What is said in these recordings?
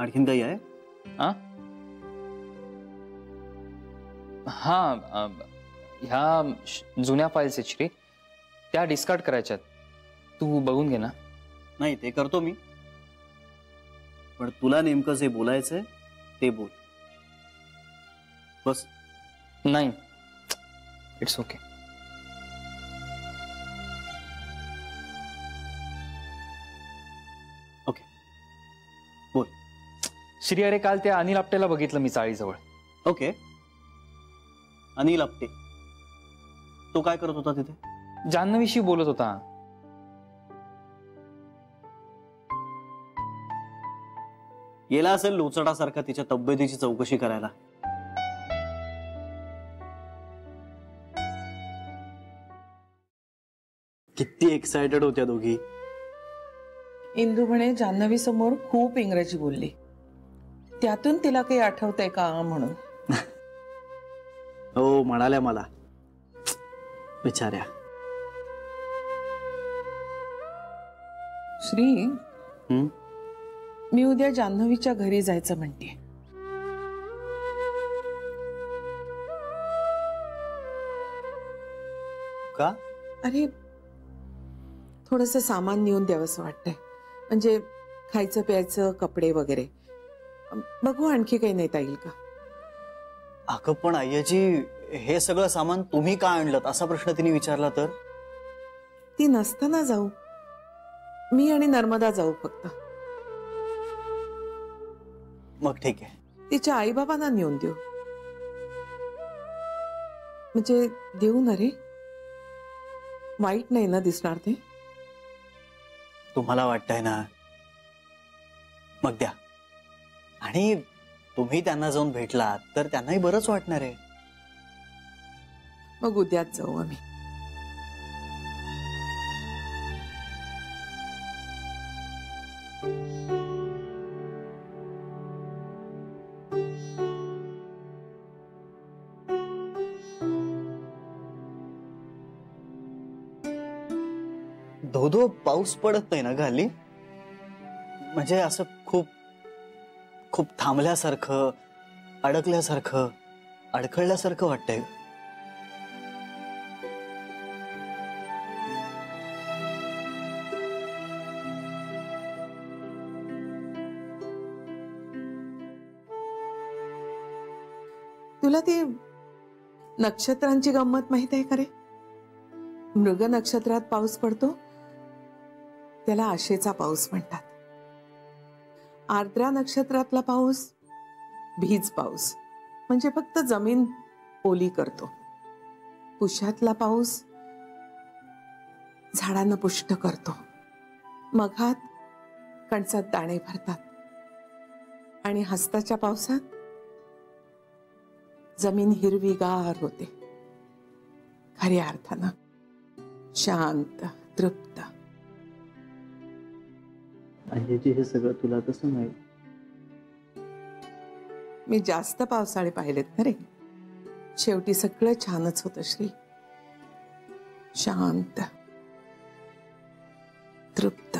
आणखीन काही आहे? हा, ह्या जुन्या फाईल्स आहेत श्री, त्या डिस्कार्ड करायच्यात. तू बघून घे ना. नाही, ते करतो मी, पण तुला नेमकं जे बोलायचंय ते बोल बस. नाही, इट्स ओके. ओके, बोल. श्री, अरे काल त्या अनिल आपटेला बघितलं मी चाळीजवळ. ओके, अनिल आपटे, तो काय करत होता तिथे? जान्हवीशी बोलत होता. गेला असेल लोचडासारखा तिच्या तब्येतीची चौकशी करायला. किती एक्सायटेड होत्या दोघी. इंदू म्हणे जान्हवी समोर खूप इंग्रजी बोलली, त्यातून तिला काही आठवतंय का म्हणून. हो, म्हणाल्या मला बिचाऱ्या. श्री, मी उद्या जान्हवीच्या घरी जायचं म्हणते. का? अरे, थोडंसं सामान नेऊन द्यावंसं वाटतंय. म्हणजे खायचं प्यायचं, कपडे वगैरे. बघू आणखी काही नेता येईल का. अगं पण आय्याजी, हे सगळं सामान तुम्ही का आणलं असा प्रश्न तिने विचारला तर? ती नसताना जाऊ, मी आणि नर्मदा जाऊ फक्त. मग ठीक आहे. तिच्या आई बाबांना नेऊन देऊ. म्हणजे देऊ ना रे, वाईट नाही ना दिसणार ते? तुम्हाला वाटतंय ना, मग द्या. आणि तुम्ही त्यांना जाऊन भेटलात तर त्यांनाही बरंच वाटणार आहे. मग उद्याच जाऊ आम्ही. धो पाऊस पडत नाही ना घाली? म्हणजे असं खूप खूप थांबल्यासारखं, अडकल्यासारखं, अडखळल्यासारखं वाटतंय. तुला ती नक्षत्रांची गंमत माहित आहे का रे? मृग नक्षत्रात पाऊस पडतो त्याला आशेचा पाऊस म्हणतात. आर्द्रा नक्षत्रातला पाऊस भीज पाऊस, म्हणजे फक्त जमीन ओली करतो. पुष्यातला पाऊस झाडांना पुष्ट करतो. मघात कणसात दाणे भरतात. आणि हस्ताच्या पावसात जमीन हिरवीगार होते. खऱ्या अर्थानं शांत, तृप्त. आय्याजी, हे सगळं तुला कसं माहित? मी जास्त पावसाळे पाहिलेत ना रे. शेवटी सगळं छानच होतं श्री. शांत, तृप्त.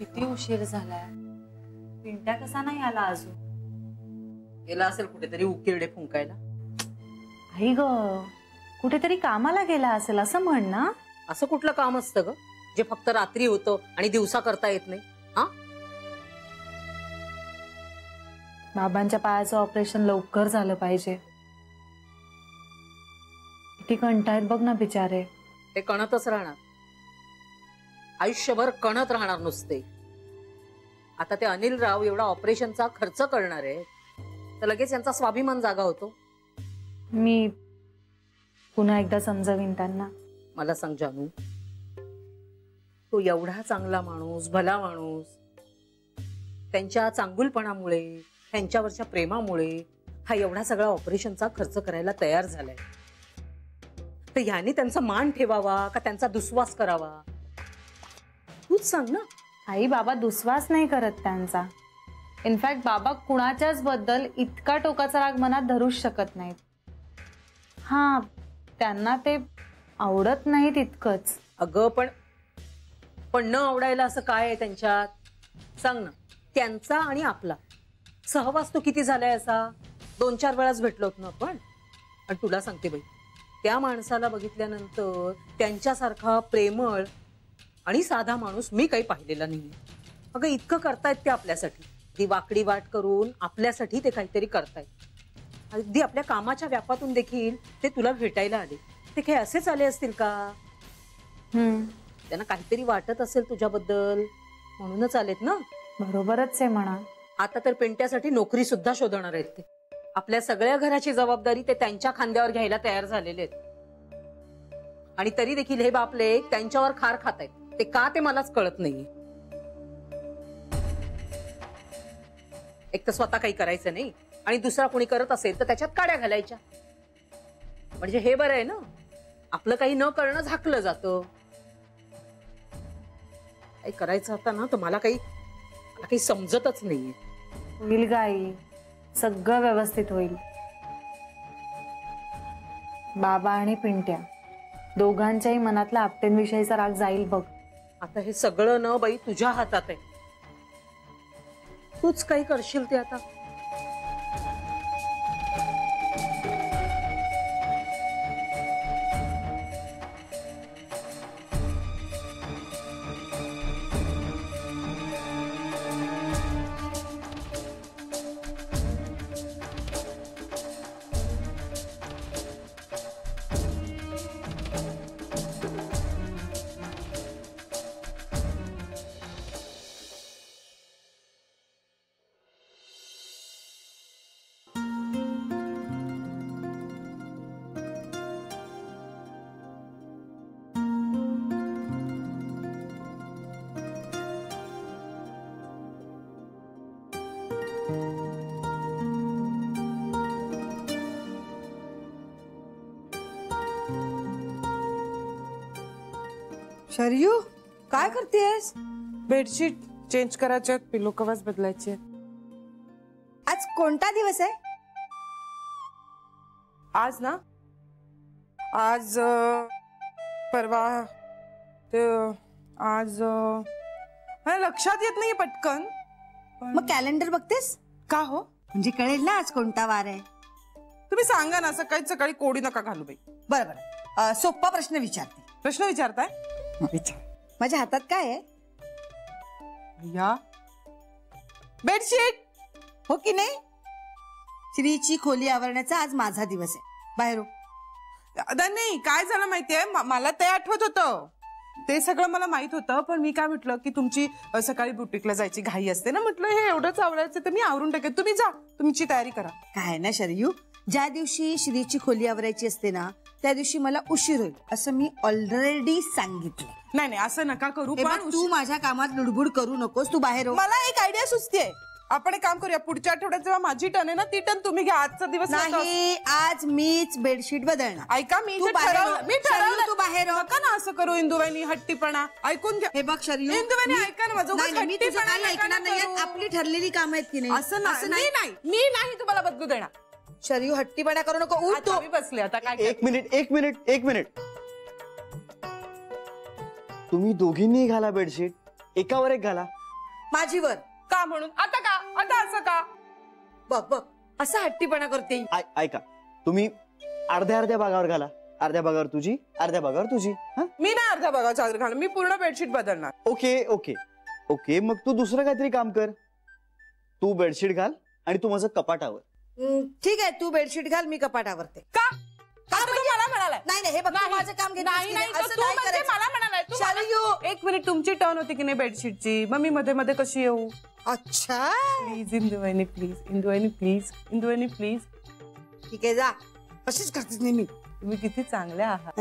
किती उशीर झालाय, पिंट्या कसा नाही आला अजून? गेला असेल कुठेतरी उकिरडे फुंकायला. आई ग, कुठेतरी कामाला गेला असेल असं म्हण ना. असं कुठलं काम असतं ग जे फक्त रात्री होतं आणि दिवसा करता येत नाही? हा, बाबांच्या पायाचं ऑपरेशन लवकर झालं पाहिजे. किती कंटाळत बघ ना बिचारे. ते कणतच राहणार, आयुष्यभर कणत राहणार नुसते. आता ते अनिल राव एवढा ऑपरेशनचा खर्च करणार आहे तर लगेच यांचा स्वाभिमान जागा होतो. मी पुन्हा एकदा समजावीन त्यांना. मला सांग जानू, तो एवढा चांगला माणूस, भला माणूस, त्यांच्या चांगुलपणामुळे, त्यांच्यावरच्या प्रेमामुळे हा एवढा सगळा ऑपरेशनचा खर्च करायला तयार झालाय. तर ह्याने त्यांचा मान ठेवावा का त्यांचा दुस्वास करावा? तूच सांग ना. आई बाबा दुस्वास नाही करत त्यांचा. इनफॅक्ट बाबा कुणाच्याच बद्दल इतका टोकाचा राग मनात धरूच शकत नाहीत. हा, त्यांना ते आवडत नाहीत इतकंच. अगं पण न आवडायला असं काय आहे त्यांच्यात? सांग ना. त्यांचा आणि आपला सहवास तो किती झालाय असा? 2-4 वेळाच भेटलो ना आपण. आणि तुला सांगते बाई, त्या माणसाला बघितल्यानंतर त्यांच्यासारखा प्रेमळ आणि साधा माणूस मी काही पाहिलेला नाही. अगं इतकं करतायत ते आपल्यासाठी. ती वाकडी वाट करून आपल्यासाठी ते काहीतरी करतायत. अगदी आपल्या कामाच्या व्यापातून देखील ते तुला भेटायला आले. ते काही असेच आले असतील का? त्यांना काहीतरी वाटत असेल तुझ्याबद्दल म्हणूनच आलेत ना. बरोबरच आहे म्हणा. आता तर पिंट्यासाठी नोकरी सुद्धा शोधणार आहेत ते. आपल्या सगळ्या घराची जबाबदारी ते त्यांच्या खांद्यावर घ्यायला तयार झालेले आहेत. आणि तरी देखील हे बापले त्यांच्यावर खार खातायत. ते का ते मलाच कळत नाहीये. एक तर स्वतः काही करायचं नाही आणि दुसरा कोणी करत असेल तर त्याच्यात काड्या घालायच्या. म्हणजे हे बरं आहे ना, आपलं काही न करणं झाकलं जातं. काही करायचं आता ना तर मला काही समजतच नाहीये. होईल गाई, सगळं व्यवस्थित होईल. बाबा आणि पिंट्या दोघांच्याही मनातला आपटेंविषयीचा राग जाईल बघ. आता हे सगळं न बाई तुझ्या हातात आहे. तूच काही करशील ते आता. शरयू, काय करतेस? बेडशीट चेंज करायचे, पिलो कव्हर्स बदलायचे. आज कोणता दिवस आहे? आज ना, आज परवा ते आज मला लक्षात येत नाही पटकन. मग कॅलेंडर बघतेस का हो? म्हणजे कळेल ना आज कोणता वार आहे. तुम्ही सांगा ना, सकाळी सकाळी कोडी नका घालू बाई. बरं बरं, सोप्पा प्रश्न विचारते. प्रश्न विचारताय? विचार. माझ्या हातात काय आहे? या बेडशीट. हो की नाही? श्रीची खोली आवरण्याचा आज माझा दिवस आहे. बाहेर हो. नाही, काय झालं माहितीये, मला ते आठवत होतं. ते सगळं मला माहित होतं, पण मी काय म्हटलं की तुमची सकाळी बुटीकला जायची घाई असते ना, म्हटलं हे एवढंच आवरायचं तर मी आवरून टाकेन, तुम्ही जा, तुमची तयारी करा. काय ना शरयू, ज्या दिवशी श्रीची खोली आवरायची असते ना त्या दिवशी मला उशीर होईल असं मी ऑलरेडी सांगितलं. नाही नाही, असं नका करू. पण तू माझ्या कामात लुडबुड करू नकोस. तू बाहेर हो. मला एक आयडिया सुचतेय. आपण एक काम करूया, पुढच्या आठवड्यात जेव्हा माझी टर्न आहे ना, ती टर्न तुम्ही घ्या. आजचा दिवस नाही, आज मीच बेडशीट बदलणार. ऐका, मी तू ठरवलं. तू बाहेर हो. नका ना असं करू इंदुबाईनी. हट्टीपणा ऐकून घ्या. हे बघ शरयू, इंदुबाईनी ऐका ना माझं. नाही, मी तुझं काही ऐकणार नाही. आपली ठरलेली काम आहेत की नाही. असं नाही, मी नाही तुम्हाला बदलू देणार. शरयू, हट्टीपणा करू नको. उठ तू. बसले आता काय. एक मिनिट. तुम्ही दोघींनी घाला बेडशीट, एकावर एक घाला. माझीवर का म्हणून? आता असं का? बघ असा हट्टीपणा करते. ऐका, तुम्ही अर्ध्या भागावर घाला. अर्ध्या भागावर तुझी, अर्ध्या भागावर तुझी. मी ना अर्ध्या भागावर चादर घाल. मी पूर्ण बेडशीट बदलणार. ओके, मग तू दुसरं काहीतरी काम कर. तू बेडशीट घाल आणि तू माझं कपाटावर. ठीक आहे, तू बेडशीट घाल, मी कपाटावरते. का मला म्हणालाय? नाही, हे बघ, तू माझं काम घेत नाही, मला म्हणालाय. एक मिनिट, तुमची टर्न होती की नाही बेडशीटची, मग मी मध्ये मध्ये कशी येऊ? अच्छा, प्लीज इंदुवाहिनी, प्लीज. ठीक आहे, जा. अशीच करतेस नेहमी. तुम्ही किती चांगल्या आहात.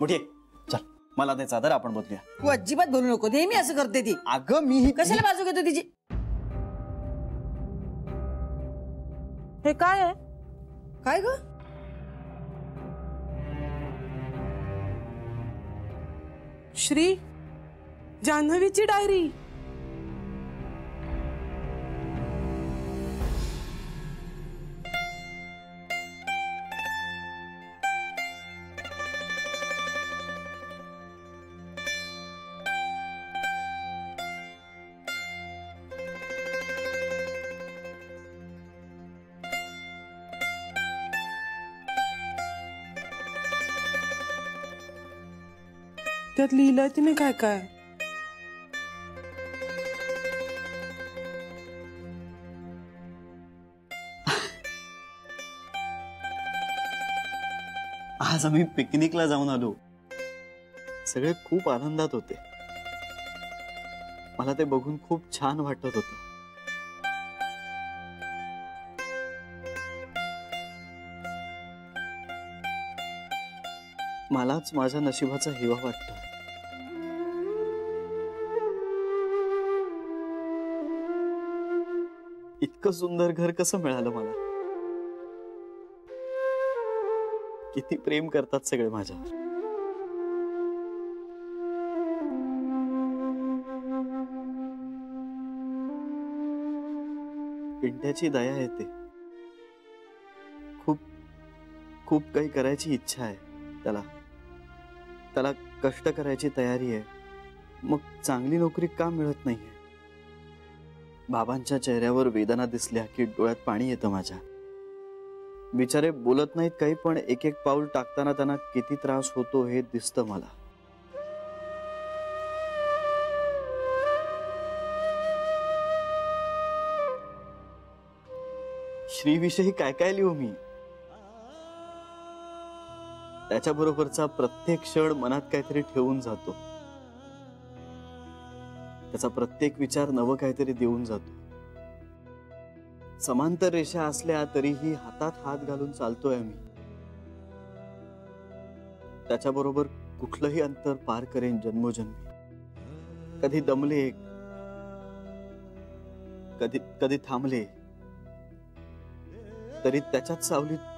मोठी चल, मला ते चादर आपण बदलूया. तू अजिबात बोलू नको. नेहमी असं करते ती. अगं मी कशाला बाजू घेतो तिची? हे काय आहे? काय ग? श्री, जान्हवीची डायरी. त्यात लिहिलंय तिने काय काय. आज आम्ही पिकनिकला जाऊन आलो. सगळे खूप आनंदात होते. मला ते बघून खूप छान वाटत होतं. मलाच माझ्या नशिबाचा हेवा वाटतो. इतकं सुंदर घर कसं मिळालं मला. किती प्रेम करतात सगळे माझ्यावर. पिंट्याची दया येते. खूप खूप काही करायची इच्छा आहे त्याला. त्याला कष्ट करायची तयारी आहे. मग चांगली नोकरी का मिळत नाहीये. बाबांच्या चेहऱ्यावर वेदना दिसल्या की डोळ्यात पाणी येतं माझ्या. बिचारे बोलत नाहीत काही, पण एक एक पाऊल टाकताना त्यांना किती त्रास होतो हे दिसतं मला. श्रीविषयी काय काय लिहू मी. त्याच्याबरोबरचा प्रत्येक क्षण मनात काहीतरी ठेवून जातो. त्याचा प्रत्येक विचार नवं काहीतरी देऊन जातो. समांतर रेषा असल्या तरीही हातात हात घालून चालतोय आम्ही. त्याच्याबरोबर कुठलंही अंतर पार करेन जन्मोजन्मी. कधी दमले, कधी कधी थांबले, तरी त्याच्यात सावलीत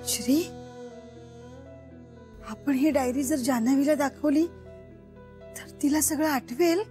श्री, आपण ही डायरी जर जान्हवीला दाखवली तर तिला सगळं आठवेल.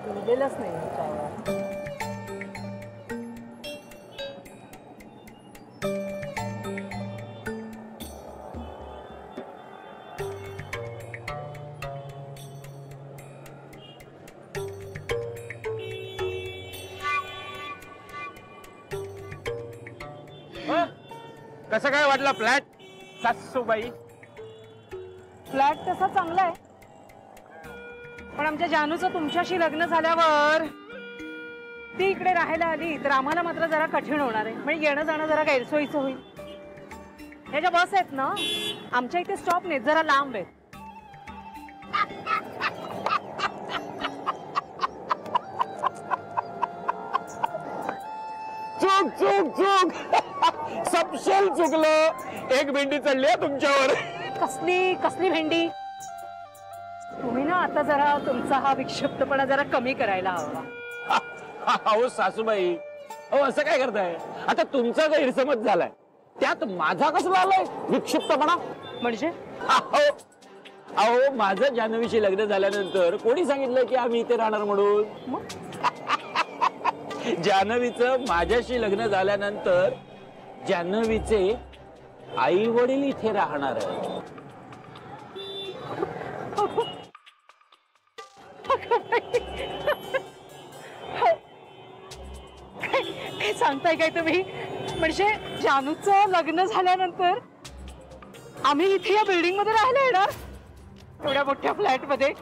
लिहिलेलंच नाही त्याच्यावर. कसं काय वाटलं फ्लॅट सासूबाई? फ्लॅट तसा चांगला आहे, पण आमच्या जानूचं तुमच्याशी लग्न झाल्यावर ती इकडे राहायला आली तर आम्हाला मात्र जरा कठीण होणार आहे. म्हणजे येणं जाणं जरा गैरसोयीचं होईल. ह्या ज्या बस आहेत ना, आमच्या इथे स्टॉप नाहीत, जरा लांब आहेत. चूक चूक चूक सबशेल चुकलं. एक भेंडी चढली आहे तुमच्यावर. कसली कसली भेंडी? तुम्ही ना आता जरा तुमचा हा विक्षिप्तपणा जरा कमी करायला हवा. अहो सासूबाई, अहो असं काय करताय? आता तुमचा गैरसमज झालाय, त्यात माझा कसला आलाय विक्षिप्तपणा? म्हणजे अहो माझं जान्हवीशी लग्न झाल्यानंतर कोणी सांगितलं की आम्ही इथे राहणार म्हणून? जान्हवीचं माझ्याशी लग्न झाल्यानंतर जान्हवीचे आई वडील इथे राहणार आहे. सांगताय काय तुम्ही? म्हणजे जानूचं लग्न झाल्यानंतर आम्ही इथे या बिल्डिंग मध्ये राहायला येणार, एवढ्या मोठ्या फ्लॅट मध्ये?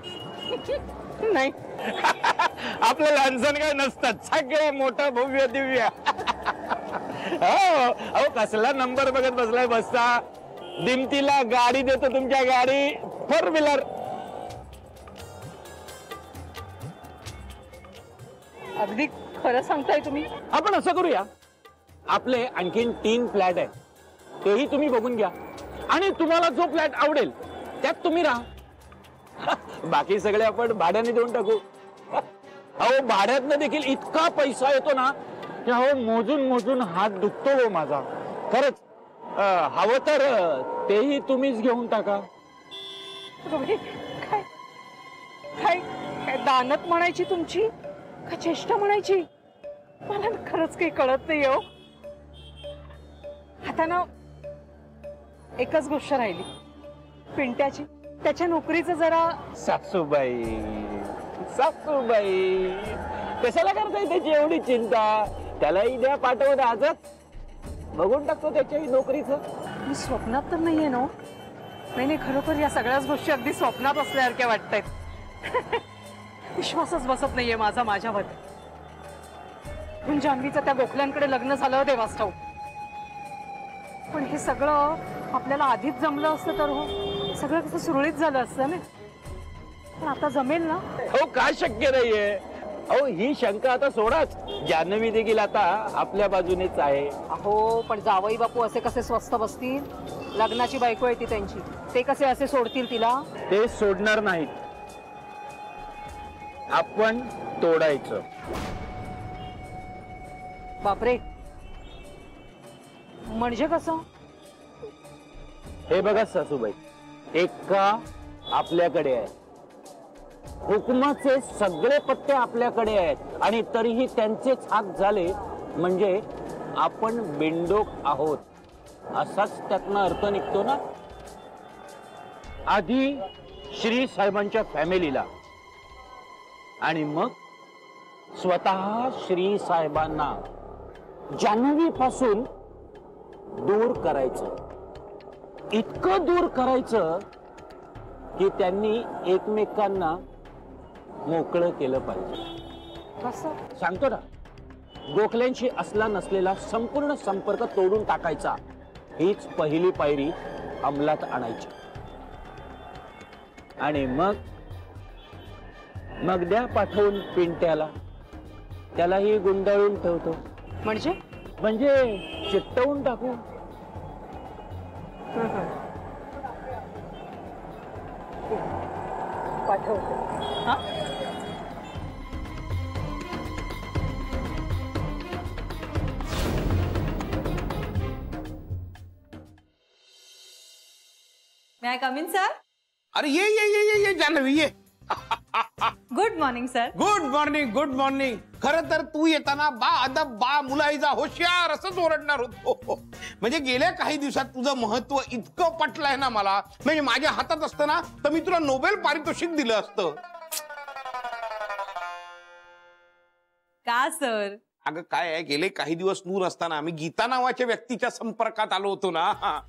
नाही, आपलं लहानसण काय नसतात, सगळे मोठं भव्य दिव्य. हो अहो, कसला नंबर बघत बसलाय बसचा. दिमतीला गाडी देतो, तुमच्या गाडी 4 व्हीलर. अगदी खरं सांगताय तुम्ही. आपण असं करूया, आपले आणखीन 3 फ्लॅट आहेत, तेही तुम्ही बघून घ्या आणि तुम्हाला जो फ्लॅट आवडेल त्यात तुम्ही राहा. बाकी सगळे आपण भाड्याने देऊन टाकू. अहो भाड्यातनं देखील इतका पैसा येतो ना की अहो मोजून मोजून हात दुखतो हो माझा. खरंच हवं तर तेही तुम्हीच घेऊन टाका. काय काय काय दानत म्हणायची तुमची का चेष्टा म्हणायची? मला खरंच काही कळत नाही हो. आता ना एकच गोष्ट राहिली, पिंट्याची. त्याच्या नोकरीचं जरा. सासूबाई सासूबाई कशाला करताय त्याची एवढी चिंता? त्यालाही द्या पाठवून, आजच बघून टाकतो त्याच्याही नोकरीचं. मी स्वप्नात तर नाहीये ना? नाही नाही, खरोखर या सगळ्याच गोष्टी अगदी स्वप्नात असल्यासारख्या वाटतायत. विश्वासच बसत नाहीये माझा माझ्यावर. जान्हवीचं त्या गोखल्यांकडे लग्न झालं देवास ठाऊक, पण हे सगळं आपल्याला आधीच जमलं असतं तर हो सगळं कसं सुरळीत झालं असतं ना. पण आता जमेल ना? हो का शक्य नाहीये? अहो ही शंका आता सोडाच, जान्हवी देखील आता आपल्या बाजूनेच आहे. अहो पण जावई बापू असे कसे स्वस्थ बसतील? लग्नाची बायको आहे ती त्यांची, ते कसे असे सोडतील तिला? ते सोडणार नाहीत, आपण तोडायचं. बापरे, म्हणजे कसं? हे बघा सासूबाई, एका आपल्याकडे आहे, हुकुमाचे सगळे पत्ते आपल्याकडे आहेत आणि तरीही त्यांचेच हात झाले म्हणजे आपण बिंडोक आहोत, असाच त्यातनं अर्थ निघतो ना. आधी श्री साहेबांच्या फॅमिलीला आणि मग स्वतः श्री साहेबांना जान्हवी पासून दूर करायचं. इतकं दूर करायचं की त्यांनी एकमेकांना मोकळं केलं पाहिजे. कसं? सांगतो ना, गोखल्यांशी असला नसलेला संपूर्ण संपर्क तोडून टाकायचा. हीच पहिली पायरी अंमलात आणायची. आणि मग द्या पाठवून पिंट्याला, त्यालाही गुंडाळून ठेवतो. म्हणजे चिकटवून टाकू. पाठवते. हा? मे आय कम इन सर? अरे ये जान्हवी ये. Good morning sir. Good morning good morning. खरं तर तू येताना बा अदब बा मुलाईजा होशियार असंच ओरडणार होतो. म्हणजे गेल्या काही दिवसात तुझं महत्व इतकं पटलंय ना मला, म्हणजे माझ्या हातात असतं ना तर मी तुला नोबेल पारितोषिक दिलं असतं. का सर? अगं काय आहे, गेले काही दिवस तू नसताना आम्ही गीता नावाच्या व्यक्तीच्या संपर्कात आलो होतो ना.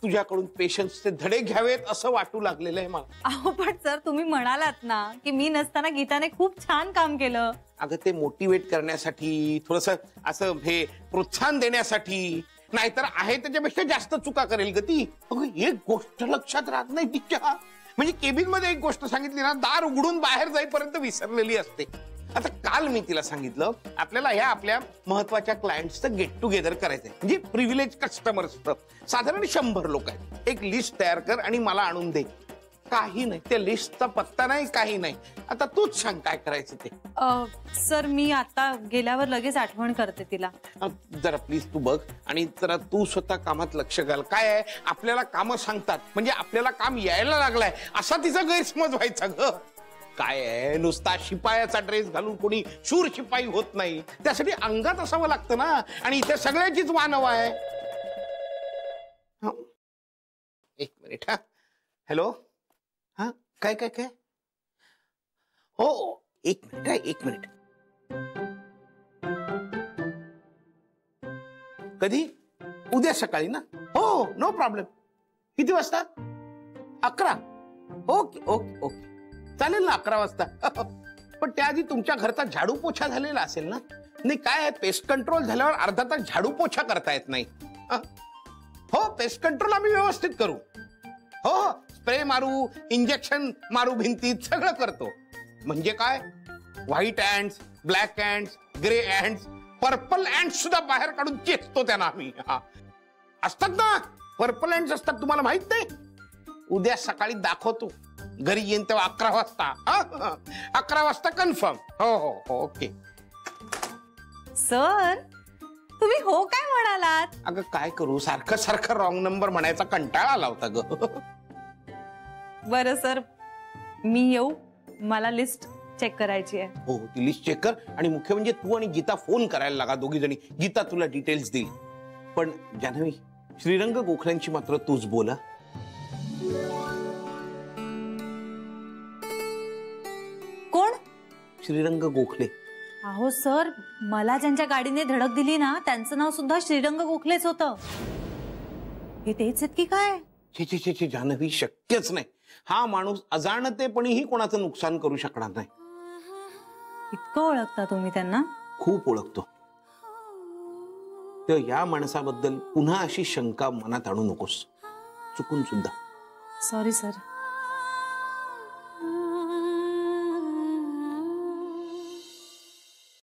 तुझ्याकडून पेशन्सचे धडे घ्यावेत असं वाटू लागलेलं आहे मला. अहो पण सर, तुम्ही म्हणालात ना की मी नसताना गीताने खूप छान काम केलं. अगं ते मोटिवेट करण्यासाठी, थोडस असं हे प्रोत्साहन देण्यासाठी, नाहीतर आहे त्याच्यापेक्षा जास्त चुका करेल ग ती. अगं एक गोष्ट लक्षात राहत नाही तिच्या, म्हणजे केबिन मध्ये एक गोष्ट सांगितली ना, दार उघडून बाहेर जाईपर्यंत विसरलेली असते. आता काल मी तिला सांगितलं आपल्याला ह्या आपल्या महत्वाच्या क्लायंट्सचं गेट टुगेदर करायचंय, म्हणजे प्रिव्हिलेज कस्टमर्सचं साधारण 100 लोक आहेत. एक लिस्ट तयार कर आणि मला आणून दे. काही नाही, त्या लिस्टचा पत्ता नाही, काही नाही. आता तूच सांग काय करायचं ते. सर मी आता गेल्यावर लगेच आठवण करते तिला. जरा प्लीज तू बघ आणि जरा तू स्वतः कामात लक्ष घाल. काय आहे, आपल्याला कामं सांगतात म्हणजे आपल्याला काम यायला लागलाय असा तिचा गैरसमज व्हायचा ग. काय आहे, नुसता शिपायाचा ड्रेस घालून कोणी शूर शिपाई होत नाही, त्यासाठी अंगात असावं लागतं ना. आणि इथे सगळ्याचीच मानव आहे. एक मिनिट. हा हॅलो. हा काय काय काय हो एक मिनिट. कधी? उद्या सकाळी ना? हो, नो प्रॉब्लेम. किती वाजता? 11. ओके ओके ओके, चालेल ना 11 वाजता. पण त्याआधी तुमच्या घरचा झाडू पोछा झालेला असेल ना? नाही काय आहे, पेस्ट कंट्रोल झाल्यावर अर्धा तास झाडू पोछा करता येत नाही. हो, पेस्ट कंट्रोल आम्ही व्यवस्थित करू. हो, स्प्रे मारू, इंजेक्शन मारू भिंतीत, सगळं करतो. म्हणजे काय, व्हाईट अँड्स, ब्लॅक अँड्स, ग्रे अँड्स, पर्पल अँड्स सुद्धा बाहेर काढून चेचतो त्यांना आम्ही. असतात ना पर्पल अँड्स असतात, तुम्हाला माहित नाही? उद्या सकाळी दाखवतो, घरी येईन तेव्हा 11 वाजता. 11 वाजता कन्फर्म. हो हो हो, ओके. सर, तुम्ही हो काय म्हणालात? अगं काय करू, सारखं सारखं रॉंग नंबर म्हणायचा कंटाळा आला होता ग. बरं सर, मी येऊ, मला लिस्ट चेक करायची आहे. हो, ती लिस्ट चेक कर. आणि मुख्य म्हणजे तू आणि गीता फोन करायला लागा, दोघी जणी. गीता तुला डिटेल्स देईल. पण जान्हवी, श्रीरंग गोखल्यांची मात्र तूच बोला. कोण? श्रीरंग गोखले. अहो सर, मला ज्यांच्या गाडीने धडक दिली ना, त्यांचं नाव सुद्धा श्रीरंग गोखलेच होतं. हे तेच आहेत की काय? छे छे छे छे, जान्हवी, शक्यच नाही. हा माणूस अजाणतेपणीही कोणाचं नुकसान करू शकणार नाही. इतकं ओळखता तुम्ही त्यांना? खूप ओळखतो. तर या माणसाबद्दल पुन्हा अशी शंका मनात आणू नकोस, चुकून सुद्धा. Sorry sir.